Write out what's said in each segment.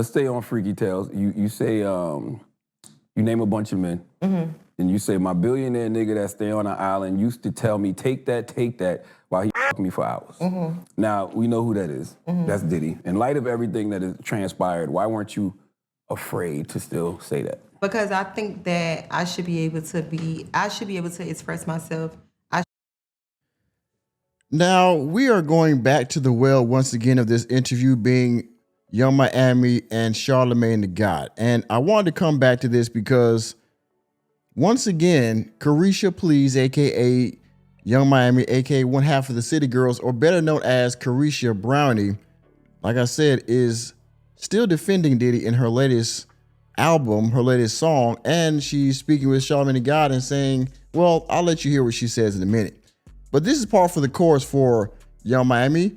Let's stay on Freaky Tales. You say you name a bunch of men, and you say my billionaire nigga that stay on an island used to tell me take that while he fucked me for hours. Now we know who that is. That's Diddy. In light of everything that has transpired, why weren't you afraid to still say that? Because I think that I should be able to express myself. Now, we are going back to the well once again of this interview being Young Miami and Charlamagne the God. And I wanted to come back to this because once again, Caresha Please, aka Young Miami, aka one half of the City Girls, or better known as Caresha Brownie, like I said, is still defending Diddy in her latest album, her latest song, and she's speaking with Charlamagne the God and saying, well, I'll let you hear what she says in a minute. But this is part for the chorus for Young Miami.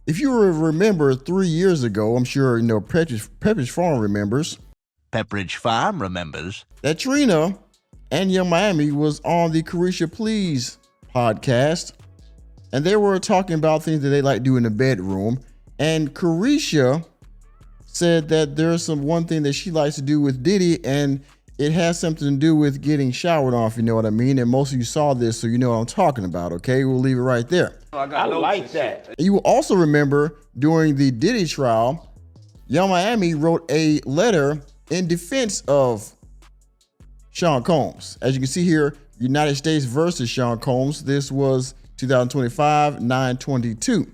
If you remember 3 years ago, I'm sure Pepperidge Farm remembers. Pepperidge Farm remembers. That Trina and Young Miami was on the Caresha Please podcast. And they were talking about things that they like to do in the bedroom. And Caresha said that there's one thing that she likes to do with Diddy, and it has something to do with getting showered on, if you know what I mean. And most of you saw this, so you know what I'm talking about, okay? We'll leave it right there. I like that. You will also remember during the Diddy trial, Young Miami wrote a letter in defense of Sean Combs. As you can see here, United States versus Sean Combs. This was 2025, 9/22.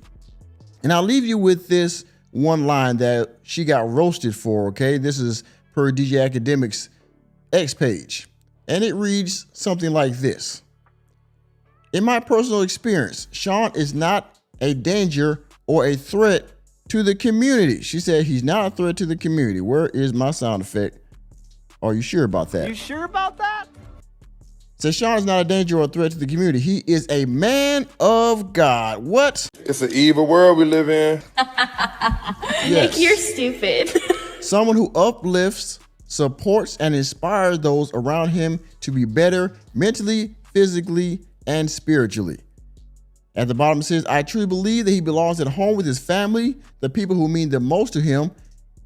And I'll leave you with this one line that she got roasted for, okay? This is per DJ Academic's X page. And it reads something like this. In my personal experience, Sean is not a danger or a threat to the community. She said he's not a threat to the community. Where is my sound effect? Are you sure about that? You sure about that? Says Sean is not a danger or a threat to the community. He is a man of God. What? It's an evil world we live in. Yes. You're stupid. Someone who uplifts, supports, and inspires those around him to be better mentally, physically, and spiritually. At the bottom it says, I truly believe that he belongs at home with his family, the people who mean the most to him,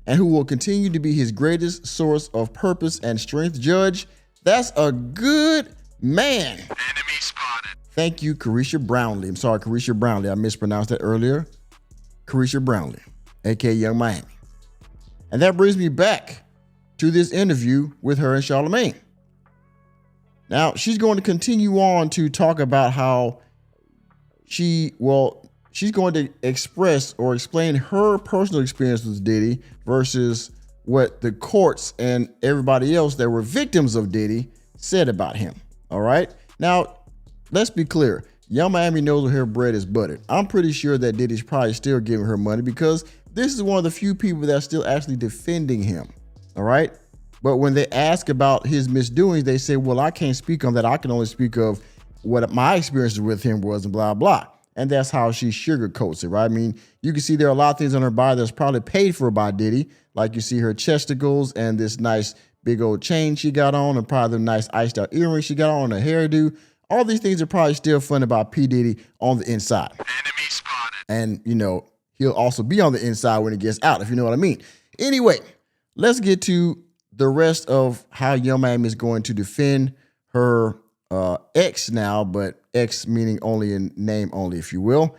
and who will continue to be his greatest source of purpose and strength. Judge, that's a good man. Enemy spotted. Thank you, Caresha Brownlee. I'm sorry, Caresha Brownlee. I mispronounced that earlier. Caresha Brownlee, aka Young Miami. And that brings me back to this interview with her and Charlamagne. Now, she's going to continue on to talk about how she's going to express or explain her personal experience with Diddy versus what the courts and everybody else that were victims of Diddy said about him. All right. Now, let's be clear. Young Miami knows where her bread is buttered. I'm pretty sure that Diddy's probably still giving her money because this is one of the few people that's still actually defending him. All right. But when they ask about his misdoings, they say, well, I can't speak on that. I can only speak of what my experiences with him was and blah, blah. And that's how she sugarcoats it, right? I mean, you can see there are a lot of things on her body that's probably paid for by Diddy. Like you see her chesticles and this nice big old chain she got on, and probably the nice iced out earrings she got on, her hairdo. All these things are probably still fun about P. Diddy on the inside. Enemy spotted. And, you know, he'll also be on the inside when he gets out, if you know what I mean. Anyway, let's get to the rest of how Young Miami is going to defend her ex now, but ex meaning only in name only, if you will.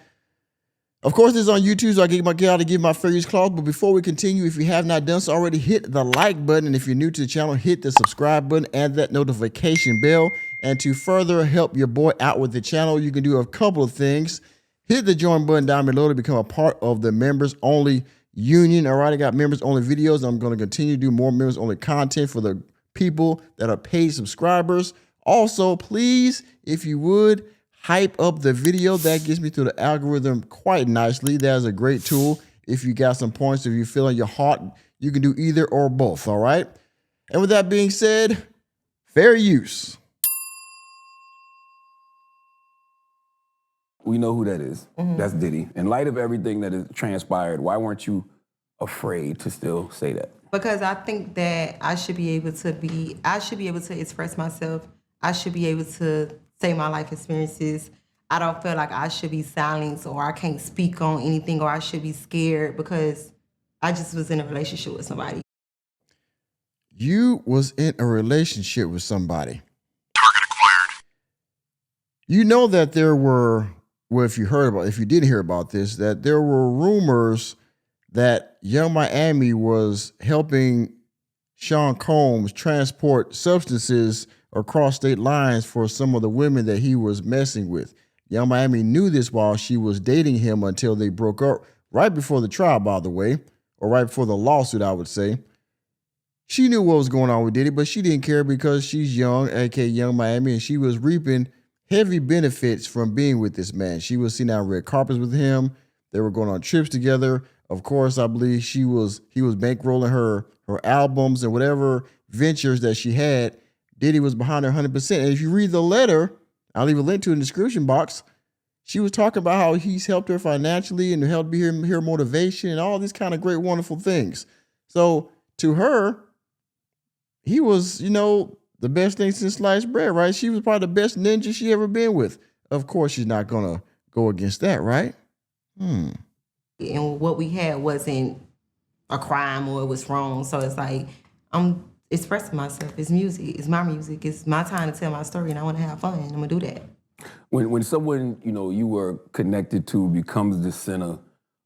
Of course, this is on YouTube, so I get out to give my fair use clause. But before we continue, if you have not done so already, hit the like button. And if you're new to the channel, hit the subscribe button and that notification bell. And to further help your boy out with the channel, you can do a couple of things. Hit the join button down below to become a part of the members only union. All right, I got members only videos. I'm going to continue to do more members only content for the people that are paid subscribers. Also, please, if you would, hype up the video. That gets me through the algorithm quite nicely. That's a great tool. If you got some points, if you feel in your heart, you can do either or both. All right. And with that being said, fair use. We know who that is. That's Diddy. In light of everything that has transpired, why weren't you afraid to still say that? Because I think that I should be able to express myself. I should be able to say my life experiences. I don't feel like I should be silenced or I can't speak on anything or I should be scared because I just was in a relationship with somebody. You was in a relationship with somebody. You know that there were, well, if you didn't hear about this, that there were rumors that Young Miami was helping Sean Combs transport substances across state lines for some of the women that he was messing with. Young Miami knew this while she was dating him until they broke up right before the trial, by the way, or right before the lawsuit, I would say. She knew what was going on with Diddy, but she didn't care because she's young, aka Young Miami, and she was reaping heavy benefits from being with this man. She was seen on red carpets with him. They were going on trips together. Of course, I believe he was bankrolling her albums and whatever ventures that she had. Diddy was behind her 100%. And if you read the letter, I'll leave a link to it in the description box. She was talking about how he's helped her financially and helped her motivation and all these kind of great, wonderful things. So to her, he was, the best thing since sliced bread, right? She was probably the best ninja she ever been with. Of course, she's not going to go against that, right? And what we had wasn't a crime or it was wrong. So it's like, I'm expressing myself. It's music. It's my music. It's my time to tell my story, and I want to have fun. I'm going to do that. When someone, you were connected to becomes the center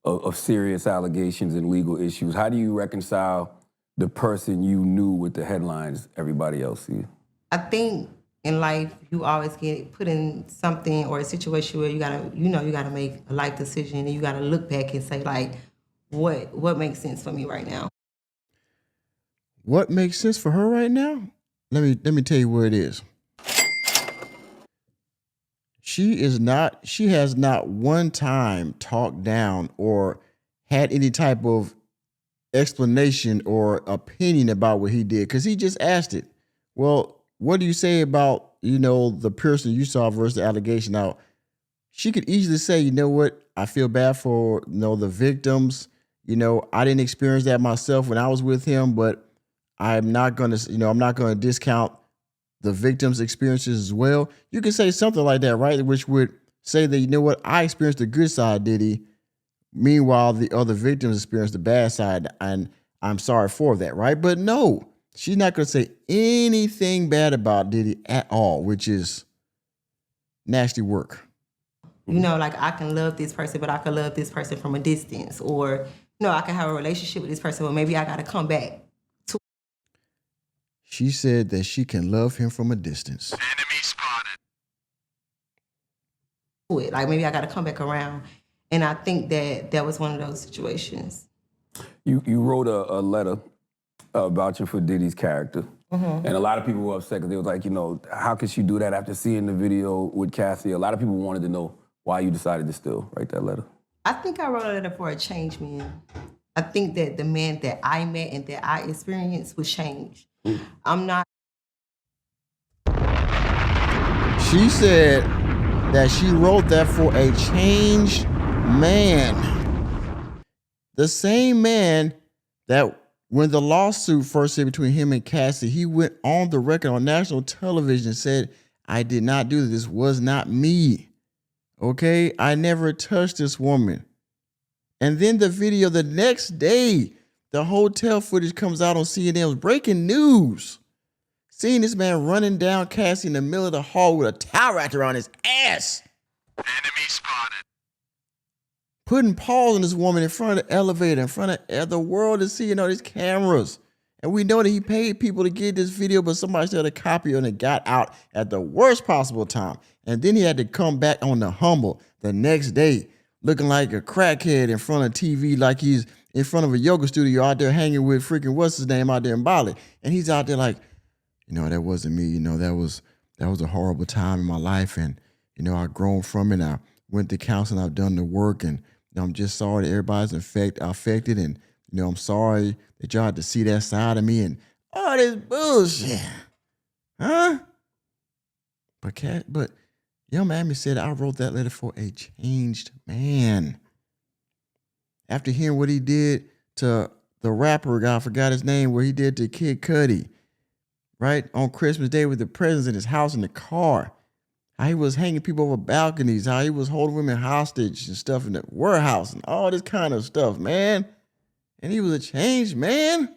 of serious allegations and legal issues, how do you reconcile the person you knew with the headlines everybody else sees? I think in life, you always get put in something or a situation where you gotta make a life decision, and you gotta look back and say, like, what makes sense for me right now? What makes sense for her right now? Let me tell you where it is. She has not one time talked down or had any type of explanation or opinion about what he did, because he just asked it. Well, what do you say about, the person you saw versus the allegation? Now, she could easily say, you know what, I feel bad for, the victims. I didn't experience that myself when I was with him, but I'm not going to discount the victims' experiences as well. You could say something like that, right? Which would say that, you know what, I experienced the good side, Diddy. Meanwhile, the other victims experienced the bad side, and I'm sorry for that, right? But no, she's not going to say anything bad about Diddy at all, which is nasty work. Like, I can love this person, but I can love this person from a distance. Or, I can have a relationship with this person, but maybe I got to come back. She said that she can love him from a distance. Enemy spotted. It. Like, maybe I got to come back around. And I think that was one of those situations. You wrote a letter vouching for Diddy's character. And a lot of people were upset because they was like, how could she do that after seeing the video with Cassie? A lot of people wanted to know why you decided to still write that letter. I think I wrote a letter for a change, man. I think that the man that I met and that I experienced was changed. I'm not. She said that she wrote that for a changed man. The same man that when the lawsuit first hit between him and Cassie, he went on the record on national television and said, I did not do this. This was not me. Okay? I never touched this woman. And then the video the next day, the hotel footage comes out on CNN. It was breaking news. Seeing this man running down Cassie in the middle of the hall with a towel wrapped around his ass. Enemy spotted. Putting paws on this woman in front of the elevator, in front of the world is seeing all these cameras. And we know that he paid people to get this video, but somebody still had a copy and it got out at the worst possible time. And then he had to come back on the humble the next day, looking like a crackhead in front of TV, like he's in front of a yoga studio out there hanging with freaking what's his name out there in Bali. And he's out there like, that wasn't me. That was a horrible time in my life. And, I've grown from it. I went to counseling. I've done the work. And I'm just sorry that everybody's affected. And, I'm sorry that y'all had to see that side of me and all this bullshit. Huh? But Young Miami said I wrote that letter for a changed man. After hearing what he did to the rapper guy, I forgot his name, what he did to Kid Cudi, right? On Christmas Day with the presents in his house in the car. How he was hanging people over balconies, how he was holding women hostage and stuff in the warehouse and all this kind of stuff, man. and he was a changed man.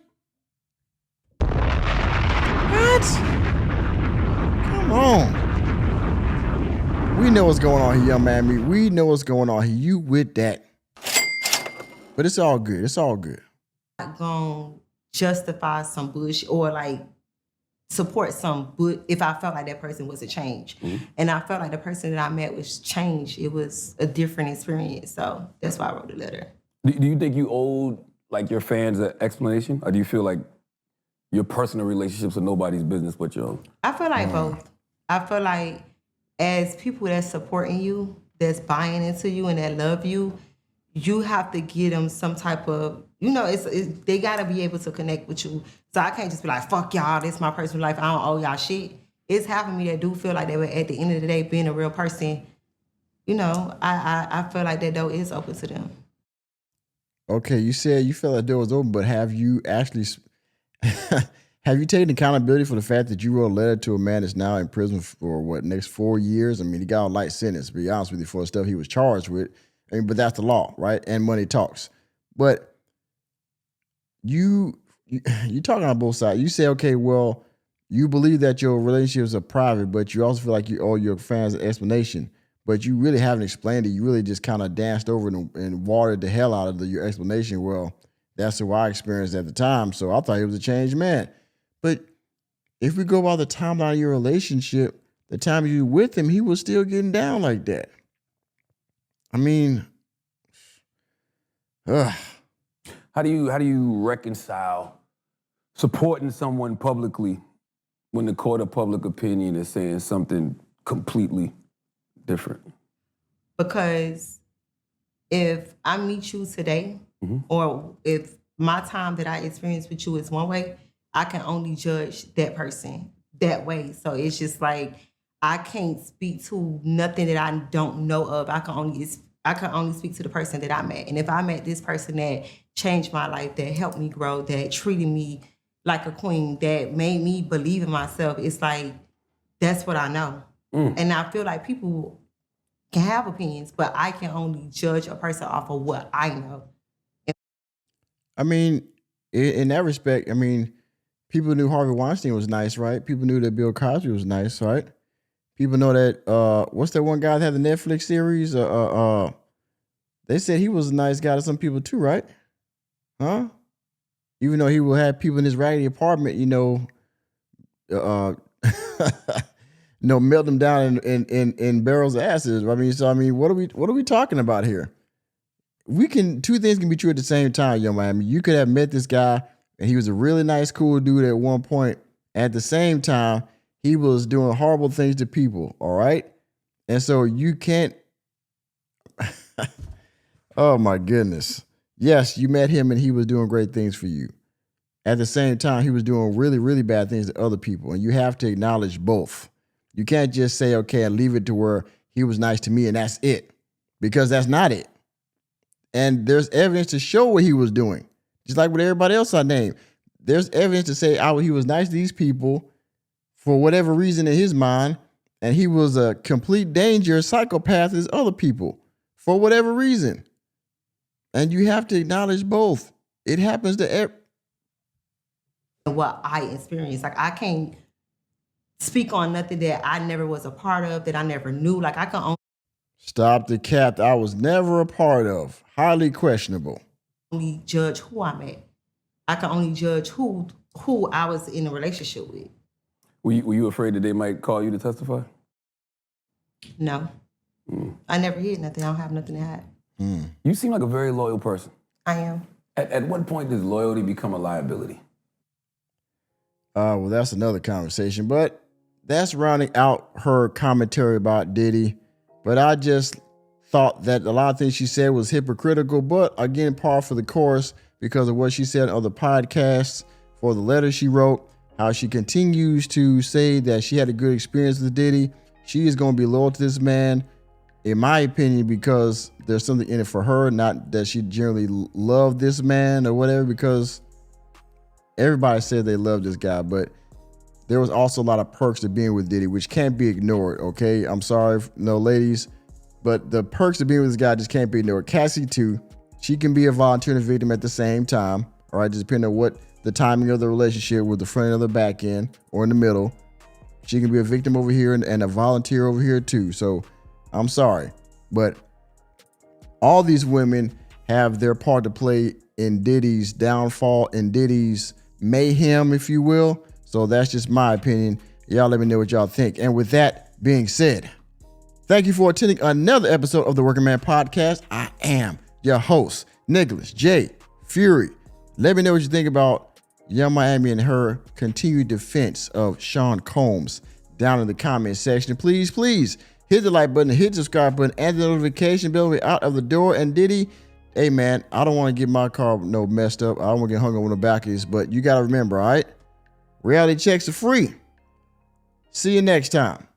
What? Come on. We know what's going on here, young man. We know what's going on here. You with that. But it's all good. It's all good. Not gonna justify some bullshit or like support some if I felt like that person was a change. And I felt like the person that I met was changed. It was a different experience. So that's why I wrote the letter. Do you think you owed like your fans an explanation? Or do you feel like your personal relationships are nobody's business but your own? I feel like both. I feel like as people that's supporting you, that's buying into you and that love you, you have to give them some type of, they gotta be able to connect with you. So I can't just be like, fuck y'all, this is my personal life, I don't owe y'all shit. It's half of me that do feel like they were at the end of the day being a real person. I feel like that door is open to them. Okay, you said you felt like the door was open, but have you actually, have you taken accountability for the fact that you wrote a letter to a man that's now in prison for next 4 years? I mean, he got a light sentence, to be honest with you, for the stuff he was charged with. I mean, but that's the law, right? And money talks. But you talking on both sides. You say, okay, well, you believe that your relationships are private, but you also feel like you owe your fans an explanation. But you really haven't explained it. You really just kind of danced over it and watered the hell out of your explanation. Well, that's what I experienced at the time. So I thought he was a changed man. But if we go by the timeline of your relationship, the time you were with him, he was still getting down like that. I mean, How do you reconcile supporting someone publicly when the court of public opinion is saying something completely different? Because if I meet you today, or if my time that I experience with you is one way, I can only judge that person that way. So it's just like, I can't speak to nothing that I don't know of. I can only speak to the person that I met. And if I met this person that changed my life, that helped me grow, that treated me like a queen, that made me believe in myself, it's like, that's what I know. And I feel like people can have opinions, but I can only judge a person off of what I know. I mean, in that respect, I mean, people knew Harvey Weinstein was nice, right? People knew that Bill Cosby was nice, right? People know that, what's that one guy that had the Netflix series? They said he was a nice guy to some people too, right? Huh? Even though he will have people in his raggedy apartment, melt them down in barrels of acid. I mean, what are we talking about here? Two things can be true at the same time, young man. I mean, you could have met this guy and he was a really nice, cool dude at one point. At the same time, he was doing horrible things to people, all right? And so you can't, oh my goodness. Yes, you met him and he was doing great things for you. At the same time, he was doing really, really bad things to other people. And you have to acknowledge both. You can't just say, okay, I leave it to where he was nice to me and that's it. Because that's not it. And there's evidence to show what he was doing. Just like with everybody else I named. There's evidence to say he was nice to these people for whatever reason in his mind. And he was a complete danger, psychopath as other people for whatever reason. And you have to acknowledge both. It happens to what I experienced. Like, I can't speak on nothing that I never was a part of, that I never knew. Like, I can Stop the cap I was never a part of. Highly questionable. only judge who I met. I can only judge who I was in a relationship with. Were you afraid that they might call you to testify? No. I never hid nothing. I don't have nothing to hide. You seem like a very loyal person. I am. At what point does loyalty become a liability? Well, that's another conversation, but that's rounding out her commentary about Diddy. But I just thought that a lot of things she said was hypocritical, but again, par for the course because of what she said on other podcasts, for the letter she wrote, how she continues to say that she had a good experience with Diddy. She is going to be loyal to this man, in my opinion, because there's something in it for her, not that she generally loved this man or whatever, because everybody said they loved this guy, but there was also a lot of perks to being with Diddy, which can't be ignored, okay? I'm sorry, no ladies, but the perks of being with this guy just can't be ignored. Cassie too. She can be a volunteer and a victim at the same time. All right, just depending on what the timing of the relationship with the front end or the back end or in the middle. She can be a victim over here and a volunteer over here too. So I'm sorry, but all these women have their part to play in Diddy's downfall, in Diddy's mayhem, if you will. So that's just my opinion. Y'all let me know what y'all think. And with that being said, thank you for attending another episode of the Working Man Podcast. I am your host, Nicholas J. Fury. Let me know what you think about Young Miami and her continued defense of Sean Combs down in the comment section. Please, please hit the like button, hit the subscribe button, and the notification bell. We're out of the door. And Diddy, hey man, I don't want to get my car messed up. I don't want to get hung over the back of this, but you got to remember, all right? Reality checks are free. See you next time.